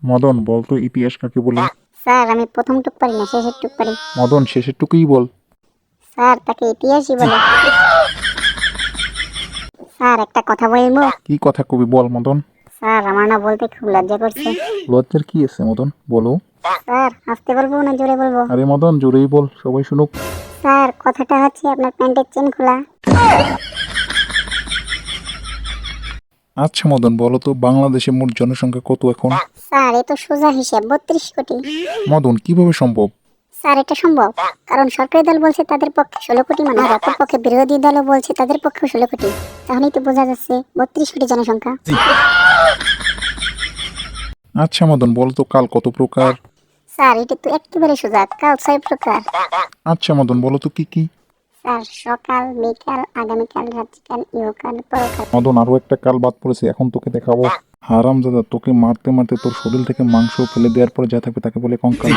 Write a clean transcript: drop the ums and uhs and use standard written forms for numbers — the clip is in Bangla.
মদন বলতো ইতিহাস কাকে বলে? স্যার আমি প্রথম টুক পারি না, শেষের টুক পারি। মদন শেষের টুকুই বল। স্যার তাকে ইতিহাসই বলে। স্যার একটা কথা বলবো? কি কথা কবি বল মদন। স্যার আমার না বলতে খুব লজ্জা করছে। লজ্জার কি আছে মদন, বলো। স্যার আস্তে বলবো না জোরে বলবো? আরে মদন জোরেই বল, সবাই শুনুক। স্যার কথাটা হচ্ছে আপনার প্যান্টের চেন খোলা। আচ্ছা মদন বলো তো, বাংলাদেশে মোট জনসংখ্যা কত এখন? স্যার এ তো সোজা হিসাব, 32 কোটি। মদন কিভাবে সম্ভব? স্যার এটা সম্ভব, কারণ সরকারি দল বলছে তাদের পক্ষে 16 কোটি মানুষ, আর অপর পক্ষে বিরোধী দলও বলছে তাদের পক্ষে 16 কোটি। তাহলেই তো বোঝা যাচ্ছে 32 কোটি জনসংখ্যা। আচ্ছা মদন বলো তো, কাল কত প্রকার? স্যার এটা তো একেবারে সোজা, কাল 6 প্রকার। আচ্ছা মদন বলো তো কি কি? স্যার সকাল, বিকাল, আগামীকাল, রাত্রিকাল, ইহকাল, পরকাল। মদন আরো একটা কাল বাদ পড়েছে, এখন তোকে দেখাবো। হারামজাদা, তোকে মারতে মারতে তোর শরীর থেকে মাংস ফেলে দেওয়ার পরে যা থাকবে তাকে বলে কঙ্কাল।